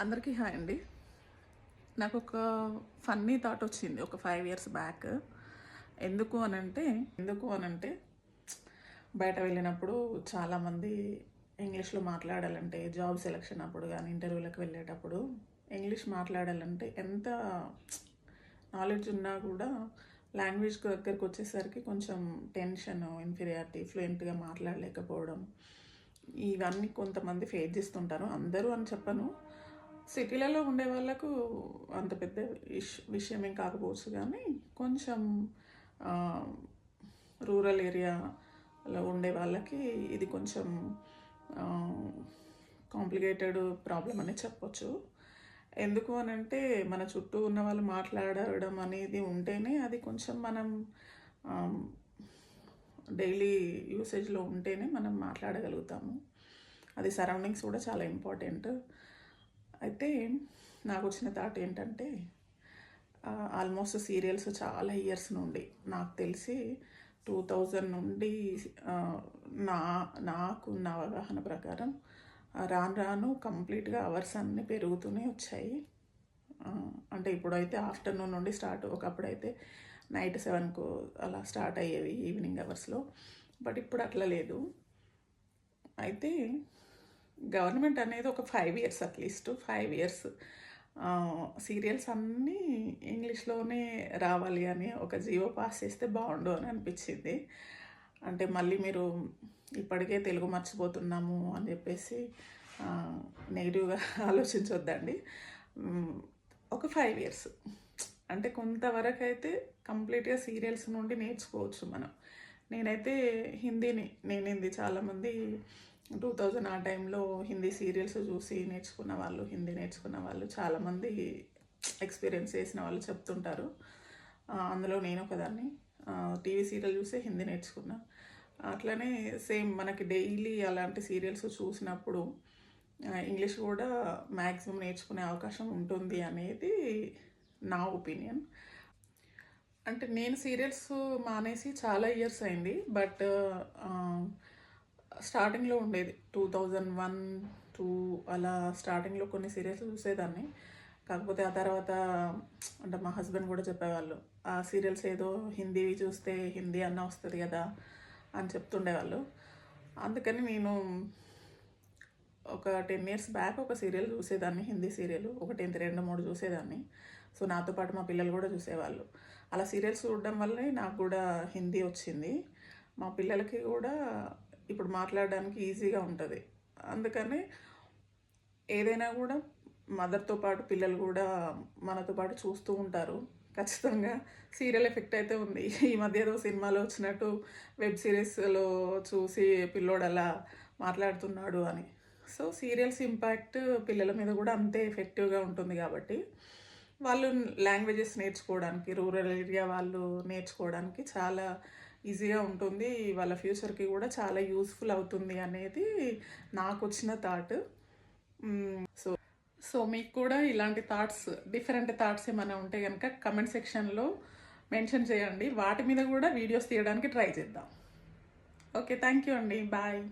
అందరికీ హాయ్ అండి. నాకు ఒక ఫన్నీ థాట్ వచ్చింది ఒక 5 ఇయర్స్ బ్యాక్. ఎందుకు అనంటే బయట వెళ్ళినప్పుడు చాలామంది ఇంగ్లీష్లో మాట్లాడాలంటే, జాబ్ సెలక్షన్ అప్పుడు కానీ ఇంటర్వ్యూలకు వెళ్ళేటప్పుడు ఇంగ్లీష్ మాట్లాడాలంటే ఎంత నాలెడ్జ్ ఉన్నా కూడా లాంగ్వేజ్ దగ్గరికి వచ్చేసరికి కొంచెం టెన్షన్, ఇన్ఫీరియారిటీ, ఫ్లూయెంట్గా మాట్లాడలేకపోవడం, ఇవన్నీ కొంతమంది ఫేస్ చేస్తుంటారు. అందరూ అని చెప్పను, సిటీలలో ఉండే వాళ్ళకు అంత పెద్ద విషయం ఏం కాకపోవచ్చు, కానీ కొంచెం రూరల్ ఏరియాలో ఉండే వాళ్ళకి ఇది కొంచెం కాంప్లికేటెడ్ ప్రాబ్లం అని చెప్పొచ్చు. ఎందుకు అనంటే మన చుట్టూ ఉన్న వాళ్ళు మాట్లాడడం అనేది ఉంటేనే అది కొంచెం మనం డైలీ యూసేజ్లో ఉంటేనే మనం మాట్లాడగలుగుతాము. అది సరౌండింగ్స్ కూడా చాలా ఇంపార్టెంట్. అయితే నాకు వచ్చిన థాట్ ఏంటంటే, ఆల్మోస్ట్ సీరియల్స్ చాలా ఇయర్స్ నుండి నాకు తెలిసి 2000 నుండి నాకున్న అవగాహన ప్రకారం రాను రాను కంప్లీట్గా అవర్స్ అన్నీ పెరుగుతూనే వచ్చాయి. అంటే ఇప్పుడైతే ఆఫ్టర్నూన్ నుండి స్టార్ట్, ఒకప్పుడైతే నైట్ 7కు అలా స్టార్ట్ అయ్యేవి ఈవినింగ్ అవర్స్లో, బట్ ఇప్పుడు అట్లా లేదు. అయితే గవర్నమెంట్ అనేది ఒక 5 ఇయర్స్, అట్లీస్ట్ 5 ఇయర్స్ సీరియల్స్ అన్నీ ఇంగ్లీష్లోనే రావాలి అని ఒక జీవో పాస్ చేస్తే బాగుండు అని అనిపించింది. అంటే మళ్ళీ మీరు ఇప్పటికే తెలుగు మర్చిపోతున్నాము అని చెప్పేసి నెగిటివ్గా ఆలోచించొద్దండి. ఒక 5 ఇయర్స్ అంటే కొంతవరకు అయితే కంప్లీట్గా సీరియల్స్ నుండి నేర్చుకోవచ్చు మనం. నేనైతే హిందీ చాలామంది 2000 ఆ టైంలో హిందీ సీరియల్స్ చూసి హిందీ నేర్చుకున్న వాళ్ళు చాలామంది ఎక్స్పీరియన్స్ చేసిన వాళ్ళు చెప్తుంటారు. అందులో నేను ఒకదాన్ని. టీవీ సీరియల్ చూసే హిందీ నేర్చుకున్నా. అట్లనే సేమ్ మనకి డైలీ అలాంటి సీరియల్స్ చూసినప్పుడు ఇంగ్లీష్ కూడా మ్యాక్సిమం నేర్చుకునే అవకాశం ఉంటుంది అనేది నా ఒపీనియన్. అంటే నేను సీరియల్స్ మానేసి చాలా ఇయర్స్ అయింది, బట్ స్టార్టింగ్లో ఉండేది 2001, 2 అలా స్టార్టింగ్లో కొన్ని సీరియల్స్ చూసేదాన్ని. కాకపోతే ఆ తర్వాత అంటే మా హస్బెండ్ కూడా చెప్పేవాళ్ళు, ఆ సీరియల్స్ ఏదో హిందీవి చూస్తే హిందీ అన్న వస్తుంది కదా అని చెప్తుండేవాళ్ళు. అందుకని నేను ఒక 10 ఇయర్స్ బ్యాక్ ఒక సీరియల్ చూసేదాన్ని, హిందీ సీరియల్ ఒకటి 2, 3 చూసేదాన్ని. సో నాతో పాటు మా పిల్లలు కూడా చూసేవాళ్ళు. అలా సీరియల్స్ చూడడం వల్లే నాకు కూడా హిందీ వచ్చింది. మా పిల్లలకి కూడా ఇప్పుడు మాట్లాడడానికి ఈజీగా ఉంటుంది. అందుకని ఏదైనా కూడా మదర్తో పాటు పిల్లలు కూడా మనతో పాటు చూస్తూ ఉంటారు. ఖచ్చితంగా సీరియల్ ఎఫెక్ట్ అయితే ఉంది. ఈ మధ్య ఏదో సినిమాలో వచ్చినట్టు వెబ్ సిరీస్లో చూసి పిల్లోడు అలా మాట్లాడుతున్నాడు అని. సో సీరియల్స్ ఇంపాక్ట్ పిల్లల మీద కూడా అంతే ఎఫెక్టివ్గా ఉంటుంది. కాబట్టి వాళ్ళు లాంగ్వేజెస్ నేర్చుకోవడానికి, రూరల్ ఏరియా వాళ్ళు నేర్చుకోవడానికి చాలా ఈజీగా ఉంటుంది. వాళ్ళ ఫ్యూచర్కి కూడా చాలా యూస్ఫుల్ అవుతుంది అనేది నాకు వచ్చిన థాట్. సో మీకు కూడా ఇలాంటి డిఫరెంట్ థాట్స్ ఏమైనా ఉంటే కనుక కమెంట్ సెక్షన్లో మెన్షన్ చేయండి. వాటి మీద కూడా వీడియోస్ తీయడానికి ట్రై చేద్దాం. ఓకే, థ్యాంక్ యూ అండి. బాయ్.